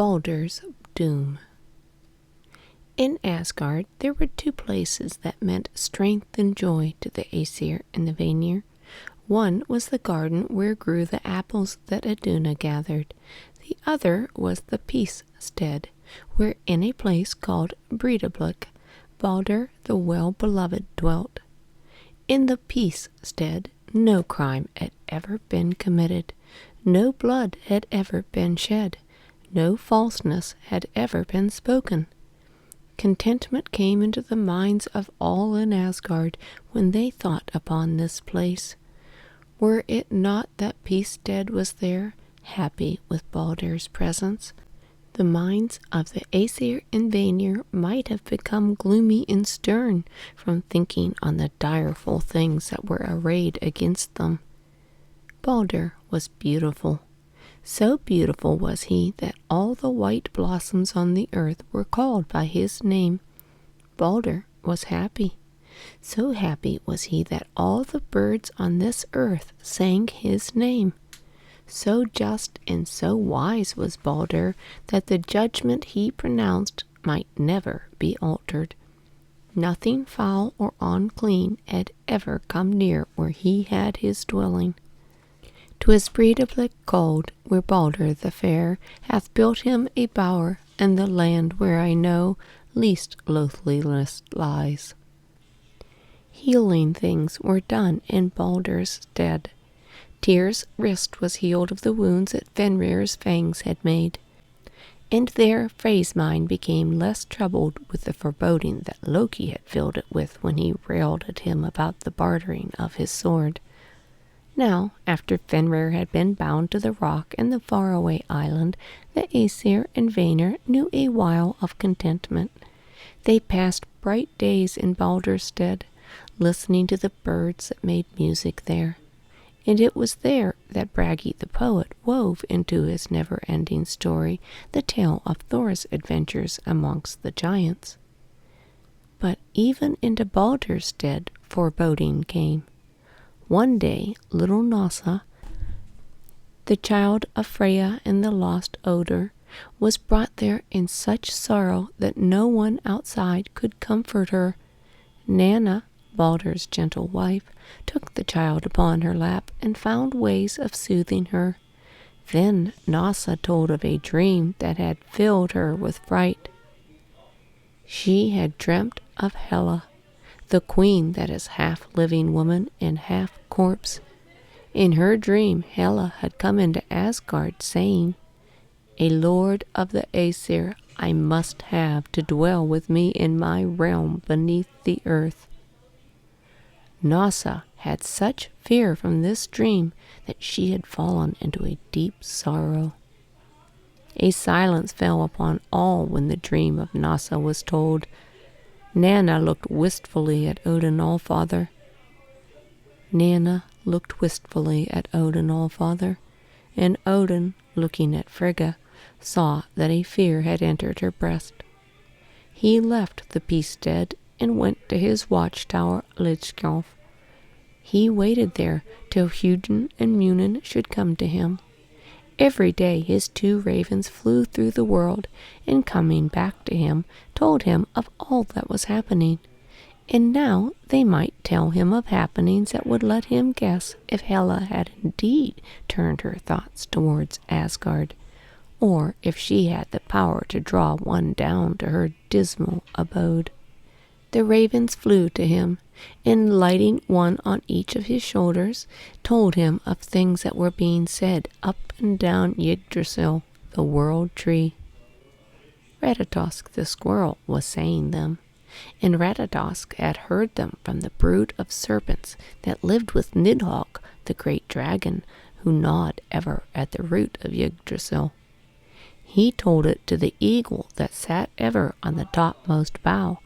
Baldur's doom. In Asgard, there were two places that meant strength and joy to the Aesir and the Vanir. One was the garden where grew the apples that Iduna gathered. The other was the peace stead, where in a place called Breidablik, Baldur the well-beloved dwelt. In the peace stead, no crime had ever been committed, no blood had ever been shed, no falseness had ever been spoken. Contentment came into the minds of all in Asgard when they thought upon this place. Were it not that Peacestead was there, happy with Baldur's presence, the minds of the Aesir and Vanir might have become gloomy and stern from thinking on the direful things that were arrayed against them. Baldur was beautiful. So beautiful was he that all the white blossoms on the earth were called by his name. Baldur was happy. So happy was he that all the birds on this earth sang his name. So just and so wise was Baldur that the judgment he pronounced might never be altered. Nothing foul or unclean had ever come near where he had his dwelling. 'Twas Breidablik called, where Baldur the fair hath built him a bower, and the land where I know least loathliness lies. Healing things were done in Baldur's stead. Tyr's wrist was healed of the wounds that Fenrir's fangs had made, and there Frey's mind became less troubled with the foreboding that Loki had filled it with when he railed at him about the bartering of his sword. Now, after Fenrir had been bound to the rock in the faraway island, the Aesir and Vanir knew a while of contentment. They passed bright days in Baldur's stead, listening to the birds that made music there. And it was there that Bragi the poet wove into his never-ending story the tale of Thor's adventures amongst the giants. But even into Baldur's stead foreboding came. One day, little Nossa, the child of Freya and the lost Odin, was brought there in such sorrow that no one outside could comfort her. Nanna, Baldur's gentle wife, took the child upon her lap and found ways of soothing her. Then Nossa told of a dream that had filled her with fright. She had dreamt of Hela, the queen that is half living woman and half corpse. In her dream Hela had come into Asgard, saying, "A lord of the Aesir I must have to dwell with me in my realm beneath the earth." Nossa had such fear from this dream that she had fallen into a deep sorrow. A silence fell upon all when the dream of Nossa was told. Nanna looked wistfully at Odin Allfather. And Odin, looking at Frigga, saw that a fear had entered her breast. He left the Peacestead and went to his watchtower Lidskjalf. He waited there till Hugin and Munin should come to him. Every day his two ravens flew through the world, and coming back to him, told him of all that was happening. And now they might tell him of happenings that would let him guess if Hela had indeed turned her thoughts towards Asgard, or if she had the power to draw one down to her dismal abode. The ravens flew to him, and lighting one on each of his shoulders, told him of things that were being said up and down Yggdrasil, the world tree. Ratatosk the squirrel was saying them, and Ratatosk had heard them from the brood of serpents that lived with Nidhogg, the great dragon, who gnawed ever at the root of Yggdrasil. He told it to the eagle that sat ever on the topmost bough,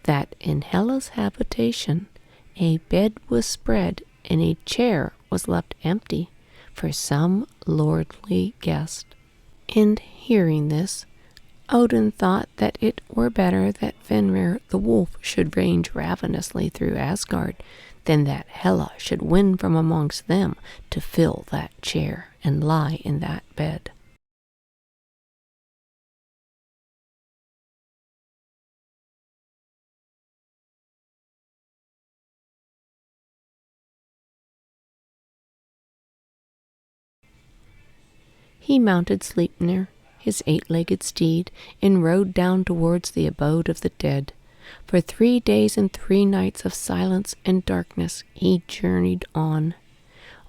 that in Hela's habitation a bed was spread and a chair was left empty for some lordly guest. And hearing this, Odin thought that it were better that Fenrir the wolf should range ravenously through Asgard than that Hela should win from amongst them to fill that chair and lie in that bed. He mounted Sleipnir, his 8-legged steed, and rode down towards the abode of the dead. For 3 days and 3 nights of silence and darkness he journeyed on.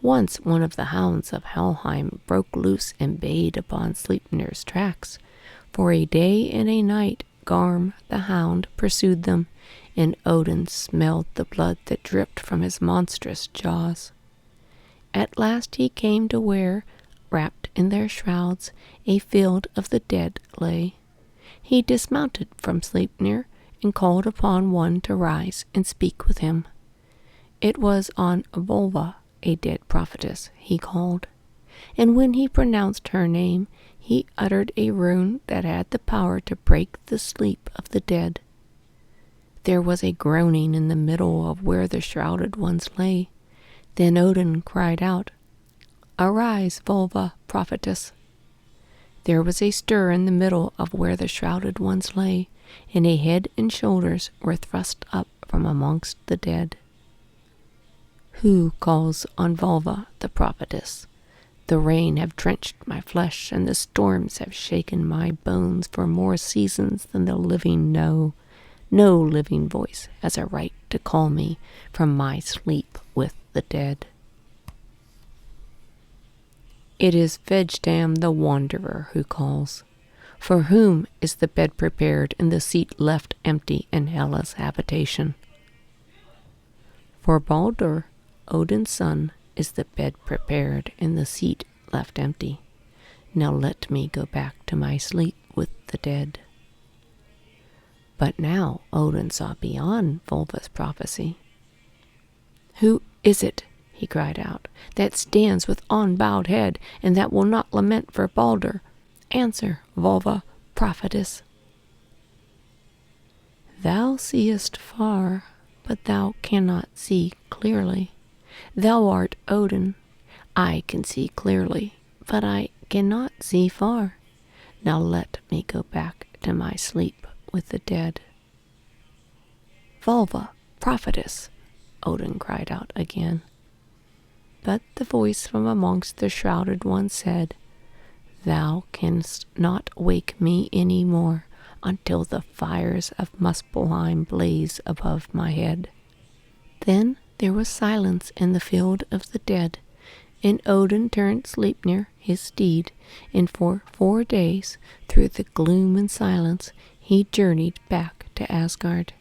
Once one of the hounds of Helheim broke loose and bayed upon Sleipnir's tracks. For a day and a night Garm the hound pursued them, and Odin smelled the blood that dripped from his monstrous jaws. At last he came to where, wrapped in their shrouds, a field of the dead lay. He dismounted from Sleipnir and called upon one to rise and speak with him. It was on Volva, a dead prophetess, he called, and when he pronounced her name, he uttered a rune that had the power to break the sleep of the dead. There was a groaning in the middle of where the shrouded ones lay. Then Odin cried out, "Arise, Volva, prophetess." There was a stir in the middle of where the shrouded ones lay, and a head and shoulders were thrust up from amongst the dead. Who calls on Volva, the prophetess? The rain have drenched my flesh, and the storms have shaken my bones for more seasons than the living know. No living voice has a right to call me from my sleep with the dead. It is Vejdam the Wanderer who calls. For whom is the bed prepared and the seat left empty in Hela's habitation? For Baldur, Odin's son, is the bed prepared and the seat left empty. Now let me go back to my sleep with the dead. But now Odin saw beyond Volva's prophecy. Who is it, he cried out, that stands with unbowed head and that will not lament for Baldur? Answer, Volva, prophetess. Thou seest far, but thou cannot see clearly. Thou art Odin. I can see clearly, but I cannot see far. Now let me go back to my sleep with the dead. Volva, prophetess, Odin cried out again. But the voice from amongst the shrouded ones said, Thou canst not wake me any more until the fires of Muspelheim blaze above my head. Then there was silence in the field of the dead, and Odin turned Sleipnir, his steed, and for 4 days, through the gloom and silence, he journeyed back to Asgard.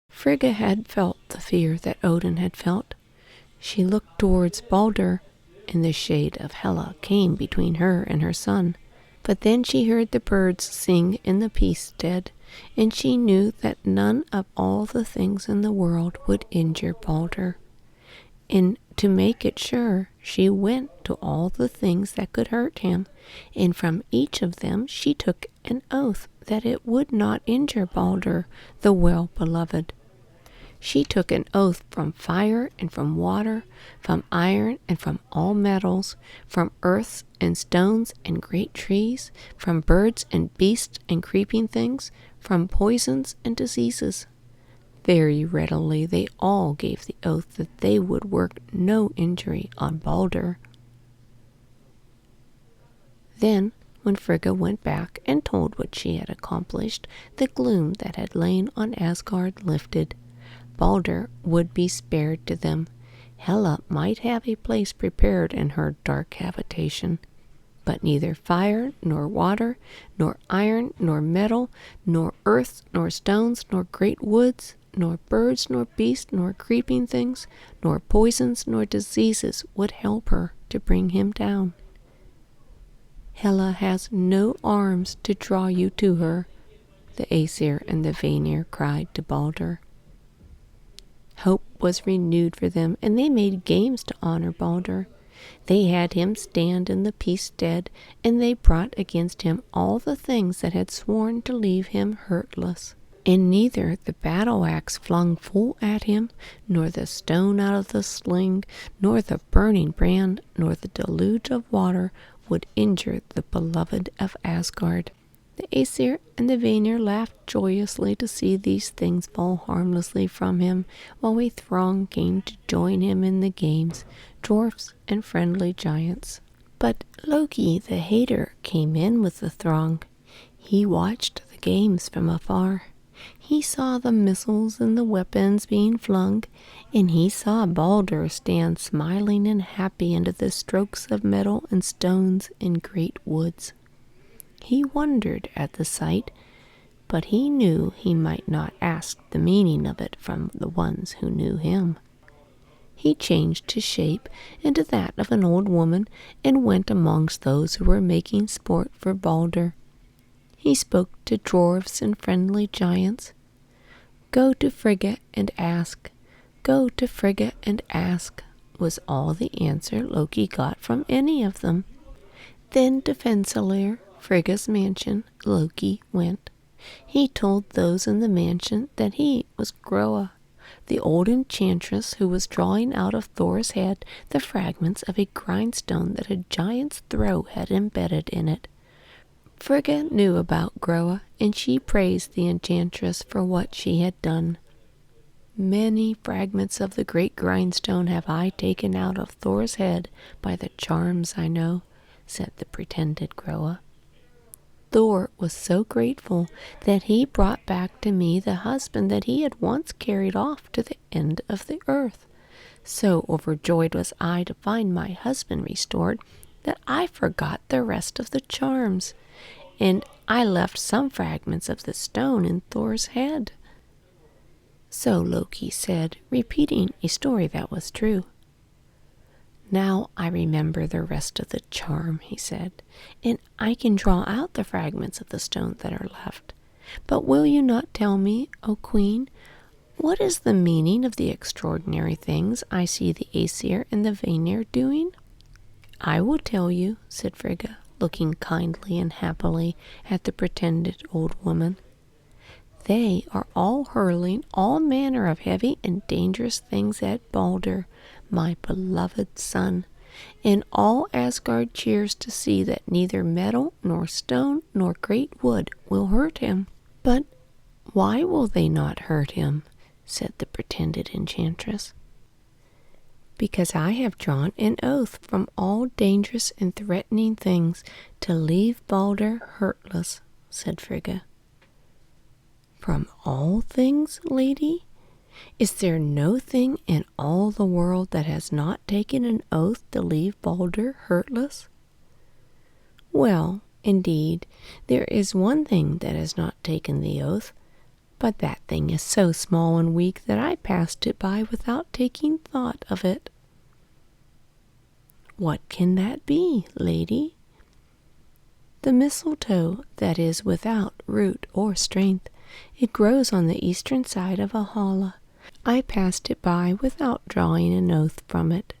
Frigga had felt the fear that Odin had felt. She looked towards Baldur, and the shade of Hela came between her and her son. But then she heard the birds sing in the peace stead, and she knew that none of all the things in the world would injure Baldur. And to make it sure, she went to all the things that could hurt him, and from each of them she took an oath that it would not injure Baldur, the well-beloved. She took an oath from fire and from water, from iron and from all metals, from earths and stones and great trees, from birds and beasts and creeping things, from poisons and diseases. Very readily they all gave the oath that they would work no injury on Baldur. Then, when Frigga went back and told what she had accomplished, the gloom that had lain on Asgard lifted. Baldur would be spared to them. Hela might have a place prepared in her dark habitation, but neither fire, nor water, nor iron, nor metal, nor earth, nor stones, nor great woods, nor birds, nor beasts, nor creeping things, nor poisons, nor diseases would help her to bring him down. Hela has no arms to draw you to her, the Aesir and the Vanir cried to Baldur. Hope was renewed for them, and they made games to honor Baldur. They had him stand in the peace stead, and they brought against him all the things that had sworn to leave him hurtless. And neither the battle axe flung full at him, nor the stone out of the sling, nor the burning brand, nor the deluge of water would injure the beloved of Asgard. The Aesir and the Vanir laughed joyously to see these things fall harmlessly from him, while a throng came to join him in the games, dwarfs and friendly giants. But Loki the hater came in with the throng. He watched the games from afar. He saw the missiles and the weapons being flung, and he saw Baldur stand smiling and happy under the strokes of metal and stones in great woods. He wondered at the sight, but he knew he might not ask the meaning of it from the ones who knew him. He changed his shape into that of an old woman and went amongst those who were making sport for Baldur. He spoke to dwarfs and friendly giants. "Go to Frigga and ask, go to Frigga and ask," was all the answer Loki got from any of them. Then to Fensalir, Frigga's mansion, Loki went. He told those in the mansion that he was Groa, the old enchantress who was drawing out of Thor's head the fragments of a grindstone that a giant's throw had embedded in it. Frigga knew about Groa, and she praised the enchantress for what she had done. "Many fragments of the great grindstone have I taken out of Thor's head by the charms I know," said the pretended Groa. "Thor was so grateful that he brought back to me the husband that he had once carried off to the end of the earth. So overjoyed was I to find my husband restored that I forgot the rest of the charms, and I left some fragments of the stone in Thor's head." So Loki said, repeating a story that was true. "Now I remember the rest of the charm," he said, "and I can draw out the fragments of the stone that are left. But will you not tell me, O Queen, what is the meaning of the extraordinary things I see the Aesir and the Vanir doing?" "I will tell you," said Frigga, looking kindly and happily at the pretended old woman. "They are all hurling all manner of heavy and dangerous things at Baldur, my beloved son, and all Asgard cheers to see that neither metal nor stone nor great wood will hurt him." "But why will they not hurt him?" said the pretended enchantress. "Because I have drawn an oath from all dangerous and threatening things to leave Baldur hurtless," said Frigga. "From all things, lady? Is there no thing in all the world that has not taken an oath to leave Baldur hurtless?" "Well, indeed, there is one thing that has not taken the oath, but that thing is so small and weak that I passed it by without taking thought of it." "What can that be, lady?" "The mistletoe that is without root or strength. It grows on the eastern side of a Hela. I passed it by without drawing an oath from it."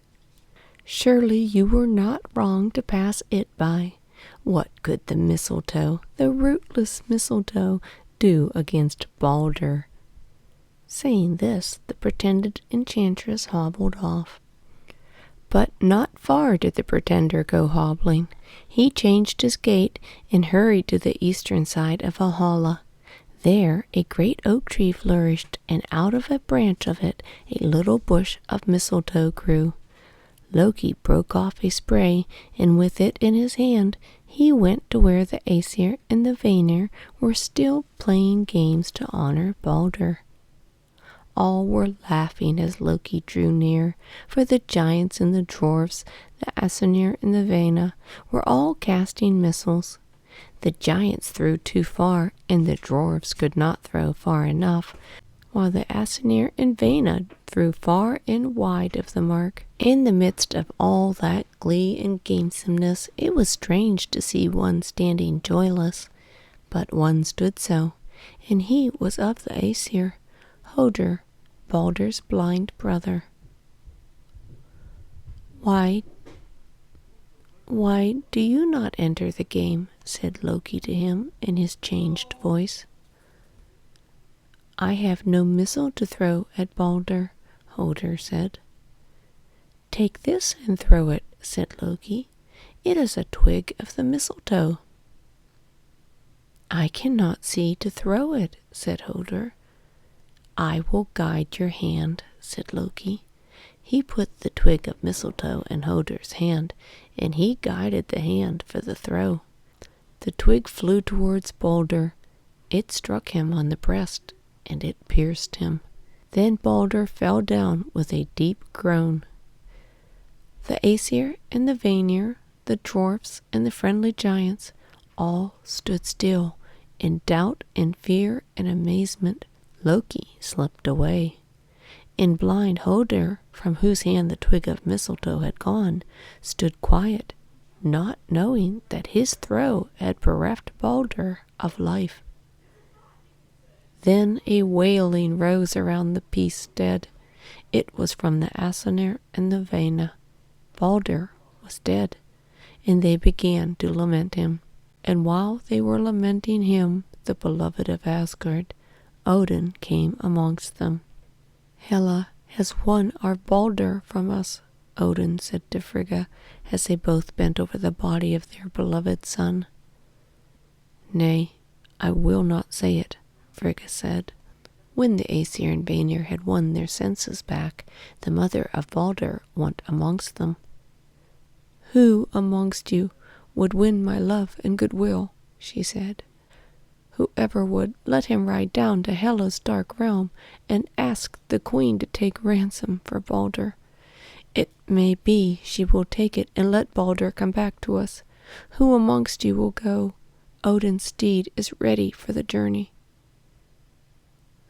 "Surely you were not wrong to pass it by. What could the mistletoe, the rootless mistletoe, do against Baldur?" Saying this, the pretended enchantress hobbled off. But not far did the pretender go hobbling. He changed his gait and hurried to the eastern side of Valhalla. There a great oak tree flourished, and out of a branch of it a little bush of mistletoe grew. Loki broke off a spray, and with it in his hand he went to where the Aesir and the Vanir were still playing games to honor Baldur. All were laughing as Loki drew near, for the giants and the dwarfs, the Asinir and the Vana, were all casting missiles. The giants threw too far, and the dwarfs could not throw far enough, while the Asinir and Vana threw far and wide of the mark. In the midst of all that glee and gamesomeness, it was strange to see one standing joyless. But one stood so, and he was of the Aesir, Hodur, Baldur's blind brother. Why do you not enter the game?" said Loki to him in his changed voice. "I have no missile to throw at Baldur," Hodur said. "Take this and throw it," said Loki. It is a twig of the mistletoe." "I cannot see to throw it," said Hoder. "I will guide your hand," said Loki. He put the twig of mistletoe in Hoder's hand, and he guided the hand for the throw. The twig flew towards Baldur. It struck him on the breast, and it pierced him. Then Baldur fell down with a deep groan. The Aesir and the Vanir, the dwarfs and the friendly giants, all stood still. In doubt and fear and amazement, Loki slipped away. And blind Hoder, from whose hand the twig of mistletoe had gone, stood quiet, not knowing that his throw had bereft Baldur of life. Then a wailing rose around the peace stead. It was from the Aesir and the Vanir. Baldur was dead, and they began to lament him. And while they were lamenting him, the beloved of Asgard, Odin came amongst them. "Hela has won our Baldur from us," Odin said to Frigga, as they both bent over the body of their beloved son. "Nay, I will not say it," Frigga said. When the Aesir and Vanir had won their senses back, the mother of Baldur went amongst them. "Who amongst you would win my love and goodwill?" she said. "Whoever would, let him ride down to Hela's dark realm and ask the queen to take ransom for Baldur. It may be she will take it and let Baldur come back to us. Who amongst you will go? Odin's steed is ready for the journey."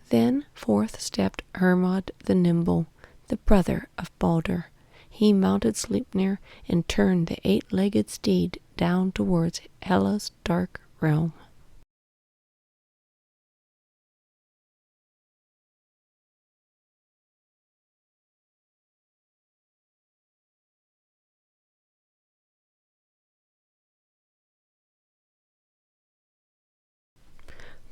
Then forth stepped Hermod the Nimble, the brother of Baldur. He mounted Sleipnir and turned the 8-legged steed down towards Hela's dark realm.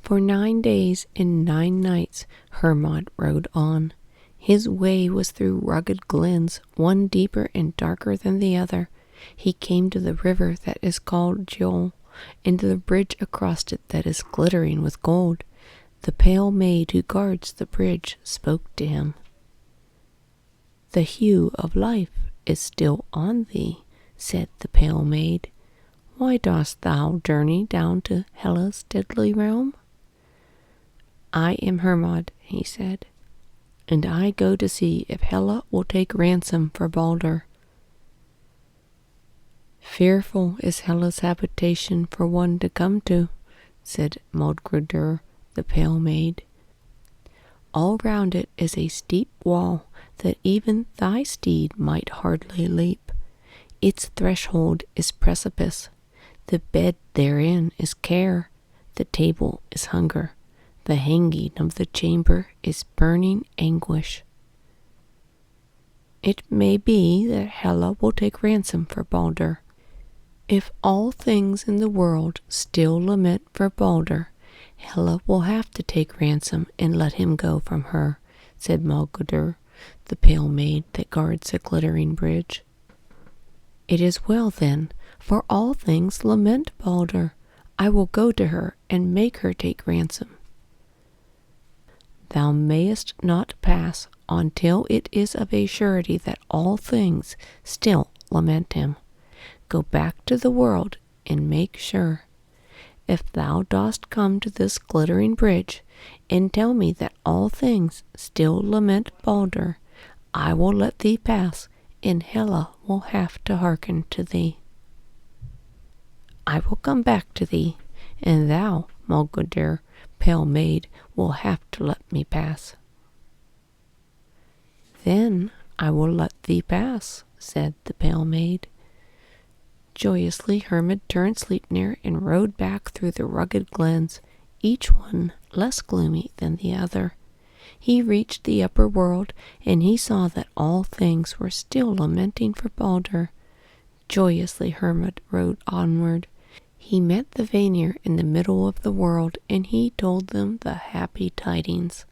For 9 days and 9 nights Hermod rode on. His way was through rugged glens, one deeper and darker than the other. He came to the river that is called Gjoll, and to the bridge across it that is glittering with gold. The pale maid who guards the bridge spoke to him. "The hue of life is still on thee," said the pale maid. "Why dost thou journey down to Hela's deadly realm?" "I am Hermod," he said, "and I go to see if Hela will take ransom for Baldur." "Fearful is Hela's habitation for one to come to," said Modgrudur, the pale maid. "All round it is a steep wall that even thy steed might hardly leap. Its threshold is precipice. The bed therein is care. The table is hunger. The hanging of the chamber is burning anguish. It may be that Hela will take ransom for Baldur. If all things in the world still lament for Baldur, Hela will have to take ransom and let him go from her," said Modgrudur, the pale maid that guards the glittering bridge. "It is well then, for all things lament Baldur. I will go to her and make her take ransom." "Thou mayest not pass until it is of a surety that all things still lament him. Go back to the world and make sure. If thou dost come to this glittering bridge and tell me that all things still lament Baldur, I will let thee pass, and Hela will have to hearken to thee. I will come back to thee, and thou, Modgrudur, pale maid, will have to let me pass." "Then I will let thee pass," said the pale maid. Joyously Hermod turned Sleipnir and rode back through the rugged glens, each one less gloomy than the other. He reached the upper world, and he saw that all things were still lamenting for Baldur. Joyously Hermod rode onward. He met the Vanir in the middle of the world, and he told them the happy tidings.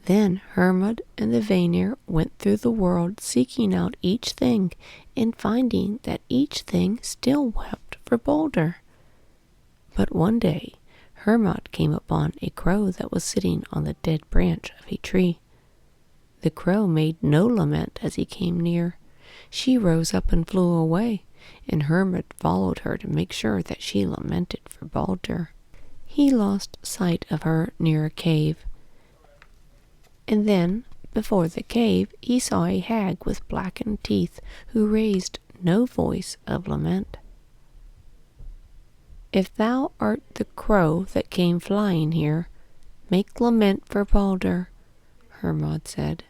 Then Hermod and the Vanir went through the world seeking out each thing and finding that each thing still wept for Baldur. But one day Hermod came upon a crow that was sitting on the dead branch of a tree. The crow made no lament as he came near. She rose up and flew away, and Hermod followed her to make sure that she lamented for Baldur. He lost sight of her near a cave, and then, before the cave, he saw a hag with blackened teeth who raised no voice of lament. "If thou art the crow that came flying here, make lament for Baldur," Hermod said.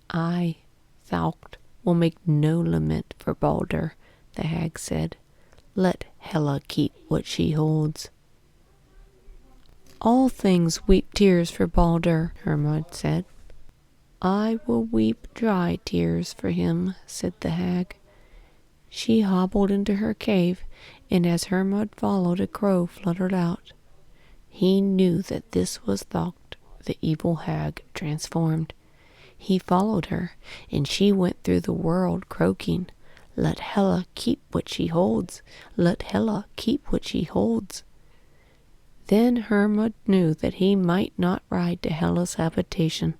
"I, Thaukt, will make no lament for Baldur," the hag said. "Let Hela keep what she holds." "All things weep tears for Baldur," Hermod said. "I will weep dry tears for him," said the hag. She hobbled into her cave, and as Hermod followed, a crow fluttered out. He knew that this was Thaukt, the evil hag transformed. He followed her, and she went through the world croaking, "Let Hela keep what she holds. Let Hela keep what she holds." Then Hermod knew that he might not ride to Hela's habitation.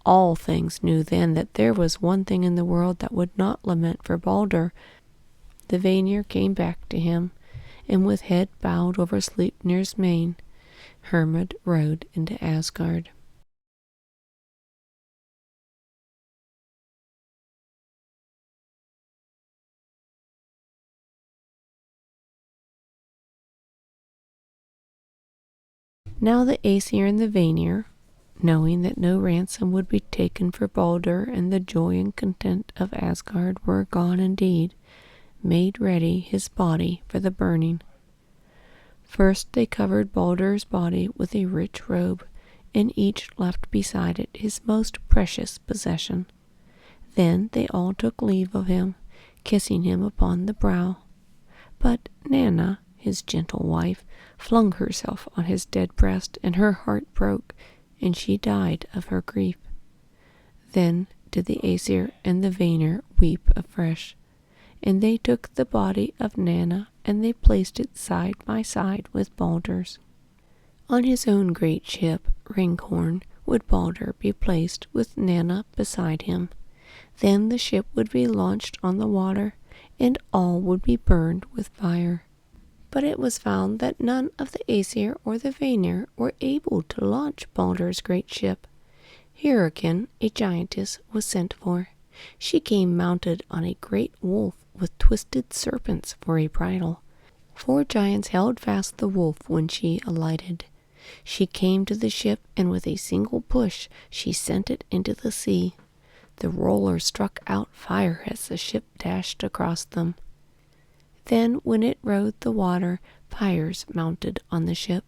All things knew then that there was one thing in the world that would not lament for Baldur. The Vanir came back to him, and with head bowed over Sleipnir's mane, Hermod rode into Asgard. Now the Aesir and the Vanir, knowing that no ransom would be taken for Baldur and the joy and content of Asgard were gone indeed, made ready his body for the burning. First they covered Baldur's body with a rich robe, and each left beside it his most precious possession. Then they all took leave of him, kissing him upon the brow. But Nanna, his gentle wife, flung herself on his dead breast, and her heart broke, and she died of her grief. Then did the Aesir and the Vanir weep afresh, and they took the body of Nanna, and they placed it side by side with Baldur's. On his own great ship, Ringhorn, would Baldur be placed with Nanna beside him. Then the ship would be launched on the water, and all would be burned with fire. But it was found that none of the Aesir or the Vanir were able to launch Baldur's great ship. Hyrrokin, a giantess, was sent for. She came mounted on a great wolf with twisted serpents for a bridle. 4 giants held fast the wolf when she alighted. She came to the ship, and with a single push she sent it into the sea. The roller struck out fire as the ship dashed across them. Then, when it rode the water, fires mounted on the ship,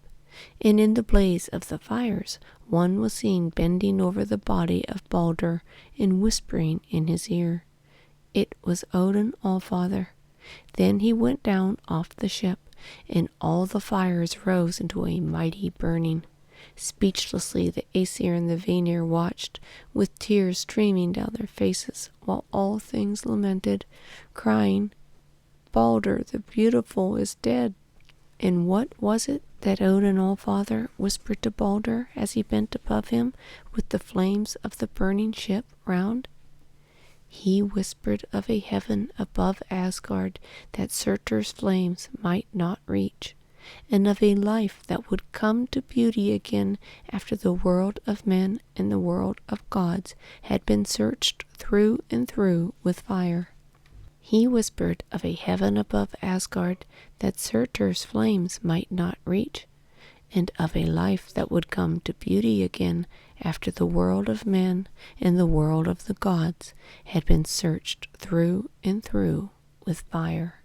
and in the blaze of the fires one was seen bending over the body of Baldur and whispering in his ear. It was Odin Allfather. Then he went down off the ship, and all the fires rose into a mighty burning. Speechlessly the Aesir and the Vanir watched, with tears streaming down their faces, while all things lamented, crying, "Baldur the Beautiful is dead." And what was it that Odin Allfather whispered to Baldur as he bent above him with the flames of the burning ship round? He whispered of a heaven above Asgard that Surtur's flames might not reach, and of a life that would come to beauty again after the world of men and the world of gods had been searched through and through with fire. He whispered of a heaven above Asgard that Surtur's flames might not reach, and of a life that would come to beauty again after the world of men and the world of the gods had been searched through and through with fire.